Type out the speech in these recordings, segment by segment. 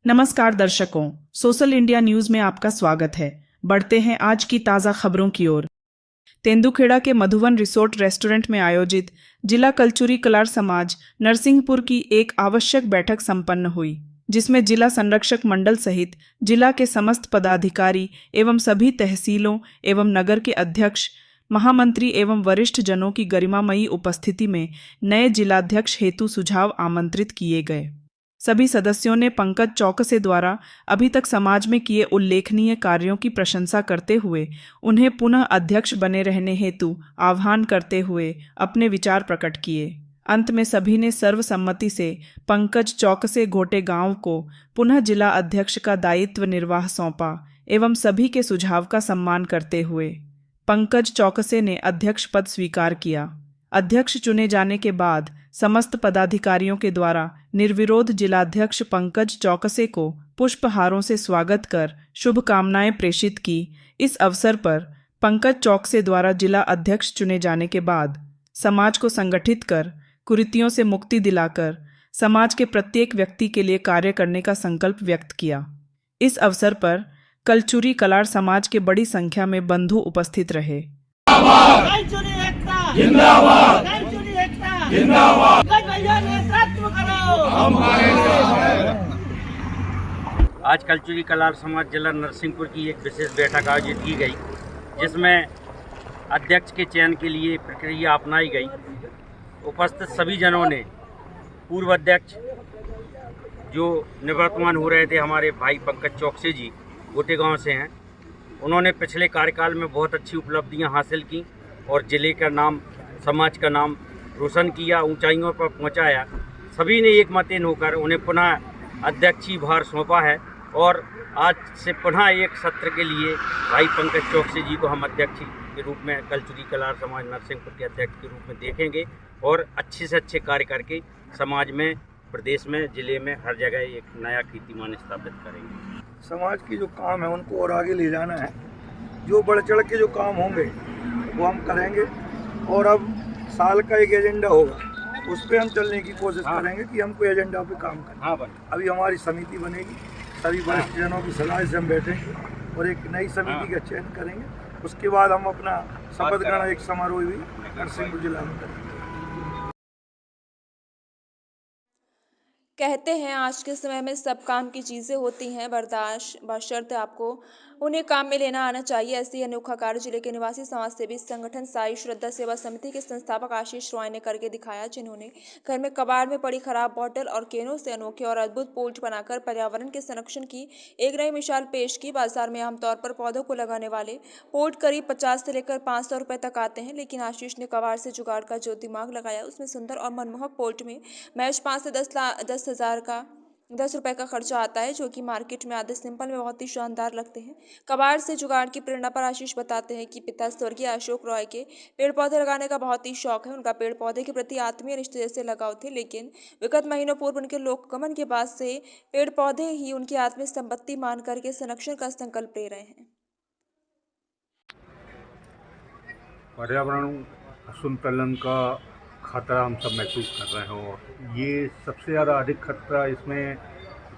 नमस्कार दर्शकों, social India news में आपका स्वागत है। बढ़ते हैं आज की ताज़ा खबरों की ओर। तेंदुखेड़ा के मधुवन रिसोर्ट रेस्टोरेंट में आयोजित जिला कलचुरी कलार समाज नरसिंहपुर की एक आवश्यक बैठक संपन्न हुई, जिसमें जिला संरक्षक मंडल सहित जिला के समस्त पदाधिकारी एवं सभी तहसीलों एवं नगर के अध्यक्ष, महामंत्री एवं वरिष्ठ जनों की गरिमामयी उपस्थिति में नए जिलाध्यक्ष हेतु सुझाव आमंत्रित किए गए। सभी सदस्यों ने पंकज चौकसे द्वारा अभी तक समाज में किए उल्लेखनीय कार्यों की प्रशंसा करते हुए उन्हें पुनः अध्यक्ष बने रहने हेतु आह्वान करते हुए अपने विचार प्रकट किए। अंत में सभी ने सर्वसम्मति से पंकज चौकसे घोटे गांव को पुनः जिला अध्यक्ष का दायित्व निर्वाह सौंपा एवं सभी के सुझाव का सम्मान करते हुए पंकज चौकसे ने अध्यक्ष पद स्वीकार किया। अध्यक्ष चुने जाने के बाद समस्त पदाधिकारियों के द्वारा निर्विरोध जिलाध्यक्ष पंकज चौकसे को पुष्पहारों से स्वागत कर शुभकामनाएं प्रेषित की। इस अवसर पर पंकज चौकसे द्वारा जिला अध्यक्ष चुने जाने के बाद समाज को संगठित कर कुरीतियों से मुक्ति दिलाकर समाज के प्रत्येक व्यक्ति के लिए कार्य करने का संकल्प व्यक्त किया। इस अवसर पर कलचुरी कलार समाज के बड़ी संख्या में बंधु उपस्थित रहे। जिंदाबाद जिंदाबाद आज कलचुरी कलार समाज जिला नरसिंहपुर की एक विशेष बैठक आयोजित की गई, जिसमें अध्यक्ष के चयन के लिए प्रक्रिया अपनाई गई। उपस्थित सभी जनों ने पूर्व अध्यक्ष जो निवर्तमान हो रहे थे हमारे भाई पंकज चौकसे जी गोटे गांव से हैं, उन्होंने पिछले कार्यकाल में बहुत अच्छी उपलब्धियां हासिल की और जिले का नाम, समाज का नाम रोशन किया, ऊंचाइयों पर पहुंचाया। सभी ने एक मत होकर उन्हें पुनः अध्यक्षीय भार सौंपा है और आज से पुनः एक सत्र के लिए भाई पंकज चौकसे जी को हम अध्यक्ष के रूप में कलचुरी कलार समाज नरसिंहपुर के अध्यक्ष के रूप में देखेंगे और अच्छे से अच्छे कार्य करके समाज में, प्रदेश में, जिले में हर जगह एक नया कीर्तिमान स्थापित करेंगे। समाज की जो काम है उनको और आगे ले जाना है। जो बढ़ चढ़ के जो काम होंगे वो हम करेंगे और अब साल का एक एजेंडा होगा, उस पर हम चलने की कोशिश करेंगे कि हम कोई एजेंडा पे काम करें। अभी हमारी समिति बनेगी, सभी वरिष्ठ जनों की सलाह से हम बैठेंगे और एक नई समिति का चयन करेंगे। उसके बाद हम अपना शपथ ग्रहण एक समारोह भी नरसिंहपुर जिला में करेंगे। कहते हैं आज के समय में सब काम की चीज़ें होती हैं बर्दाश्त, बशर्ते आपको उन्हें काम में लेना आना चाहिए। ऐसी अनोखा कार्य जिले के निवासी समाज सेवी संगठन साई श्रद्धा सेवा समिति के संस्थापक आशीष रॉय ने करके दिखाया, जिन्होंने घर में कबाड़ में पड़ी खराब बोतल और कैनों से अनोखे और अद्भुत पोल्ट बनाकर पर्यावरण के संरक्षण की एक नई मिसाल पेश की। बाजार में आमतौर पर पौधों को लगाने वाले पोल्ट करीब 50 से लेकर 500 रुपये तक आते हैं, लेकिन आशीष ने कबाड़ से जुगाड़ का जो दिमाग लगाया, उसमें सुंदर और मनमोहक पोल्ट में महज 5 से 10 रुपए का खर्चा आता है, जो कि मार्केट में आधे सिंपल में बहुत ही शानदार लगते हैं। कबाड़ से जुगाड़ की प्रेरणा पर आशीष बताते हैं कि पिता स्वर्गीय अशोक रॉय के पेड़ पौधे लगाने का बहुत ही शौक है। उनका पेड़ पौधे के प्रति आत्मीय रिश्ते जैसे लगाव थे, लेकिन विगत महीनों पूर्व उनके लोकगमन के बाद से पेड़ पौधे ही उनकी आत्मीय संपत्ति मान करके संरक्षण का संकल्प ले रहे हैं। पर्यावरण असंतुलन का खतरा हम सब महसूस कर रहे हैं और ये सबसे ज़्यादा अधिक खतरा इसमें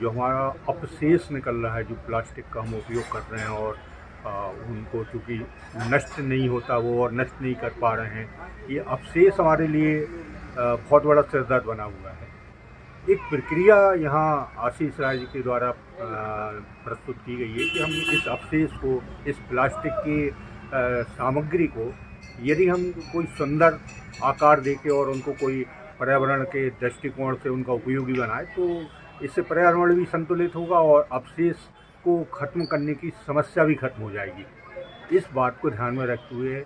जो हमारा अपशेष निकल रहा है, जो प्लास्टिक का हम उपयोग कर रहे हैं और उनको चूँकि नष्ट नहीं होता वो और नष्ट नहीं कर पा रहे हैं, ये अपशेष हमारे लिए बहुत बड़ा सिरदर्द बना हुआ है। एक प्रक्रिया यहाँ आशीष राय जी के द्वारा प्रस्तुत की गई है कि हम इस अपशेष को, इस प्लास्टिक की सामग्री को यदि हम कोई सुंदर आकार देके और उनको कोई पर्यावरण के दृष्टिकोण से उनका उपयोगी बनाए तो इससे पर्यावरण भी संतुलित होगा और अपशेष को ख़त्म करने की समस्या भी खत्म हो जाएगी। इस बात को ध्यान में रखते हुए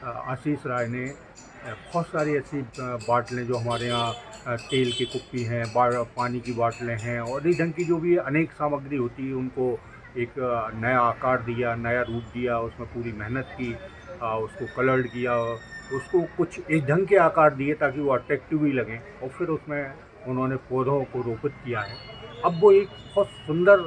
आशीष राय ने बहुत सारी ऐसी बाटलें जो हमारे यहाँ तेल की कुप्पी हैं, पानी की बाटलें हैं और इस ढंग की जो भी अनेक सामग्री होती है उनको एक नया आकार दिया, नया रूप दिया, उसमें पूरी मेहनत की, उसको कलर्ड किया, उसको कुछ इस ढंग के आकार दिए ताकि वो अट्रैक्टिव भी लगें और फिर उसमें उन्होंने पौधों को रोपित किया है। अब वो एक बहुत सुंदर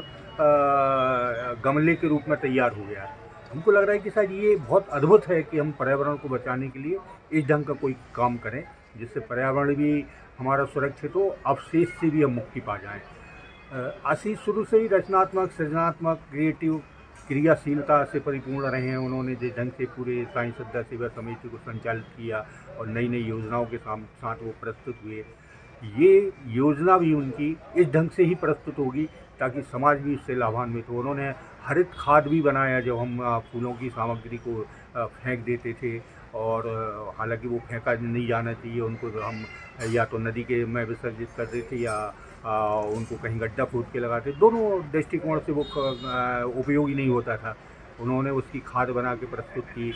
गमले के रूप में तैयार हो गया है। हमको लग रहा है कि शायद ये बहुत अद्भुत है कि हम पर्यावरण को बचाने के लिए इस ढंग का कोई काम करें जिससे पर्यावरण भी हमारा सुरक्षित हो, अवशेष से भी हम मुक्ति पा जाएं। आशीष शुरू से ही रचनात्मक, सृजनात्मक, क्रिएटिव, क्रियाशीलता से परिपूर्ण रहे हैं। उन्होंने जिस ढंग से पूरे साईं श्रद्धा सेवा समिति को संचालित किया और नई नई योजनाओं के साथ वो प्रस्तुत हुए, ये योजना भी उनकी इस ढंग से ही प्रस्तुत होगी ताकि समाज भी उससे लाभान्वित हो। उन्होंने हरित खाद भी बनाया, जब हम फूलों की सामग्री को फेंक देते थे और हालांकि वो फेंका नहीं जाना चाहिए, उनको हम या तो नदी के में विसर्जित कर देते या उनको कहीं गड्ढा खोद के लगाते। दोनों दृष्टिकोण से वो उपयोगी नहीं होता था। उन्होंने उसकी खाद बना के प्रस्तुत की।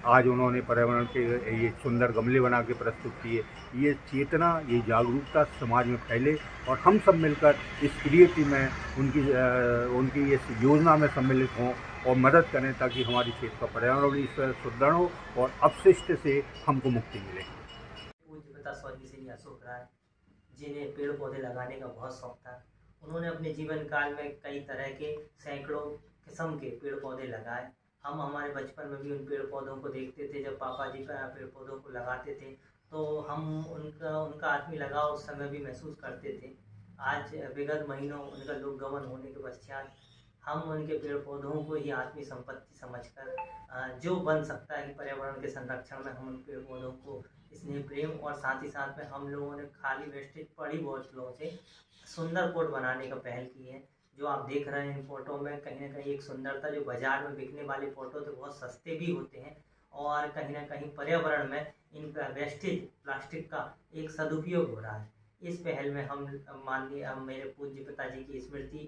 आज उन्होंने पर्यावरण के ये सुंदर गमले बना के प्रस्तुत किए। ये चेतना, ये जागरूकता समाज में फैले और हम सब मिलकर इस क्रिएटिव में उनकी इस योजना में सम्मिलित हों और मदद करें ताकि हमारी क्षेत्र का पर्यावरण भी सुदृढ़ हो और अपशिष्ट से हमको मुक्ति मिले। पूज्य पिता स्वर्गीय श्री अशोक राय, जिन्हें पेड़ पौधे लगाने का बहुत शौक था, उन्होंने अपने जीवन काल में कई तरह के सैकड़ों किस्म के पेड़ पौधे लगाए। हम हमारे बचपन में भी उन पेड़ पौधों को देखते थे। जब पापा जी पेड़ पौधों को लगाते थे तो हम उनका आत्मीय लगाव उस समय भी महसूस करते थे। आज विगत महीनों उनका लोक गमन होने के पश्चात हम उनके पेड़ पौधों को ही आत्मीय संपत्ति समझकर जो बन सकता है कि पर्यावरण के संरक्षण में हम उन पेड़ पौधों को स्नेह प्रेम और साथ ही साथ में हम लोगों ने खाली वेस्टेज पड़ी बोतलों से सुंदर पोट बनाने का पहल की है। जो आप देख रहे हैं इन फोटो में कहीं ना कहीं एक सुंदरता, जो बाजार में बिकने वाले फोटो तो बहुत सस्ते भी होते हैं और कहीं ना कहीं पर्यावरण में इन वेस्टेज प्लास्टिक का एक सदुपयोग हो रहा है। इस पहल में हम माननीय मेरे पूज्य पिताजी की स्मृति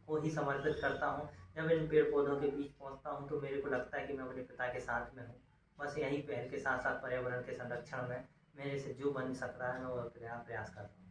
को ही समर्पित करता हूँ। जब इन पेड़ पौधों के बीच पहुँचता हूँ तो मेरे को लगता है कि मैं अपने पिता के साथ में हूँ। बस यही पहल के साथ साथ पर्यावरण के संरक्षण में मेरे से जो बन सकता है मैं वो प्रयास करता हूँ।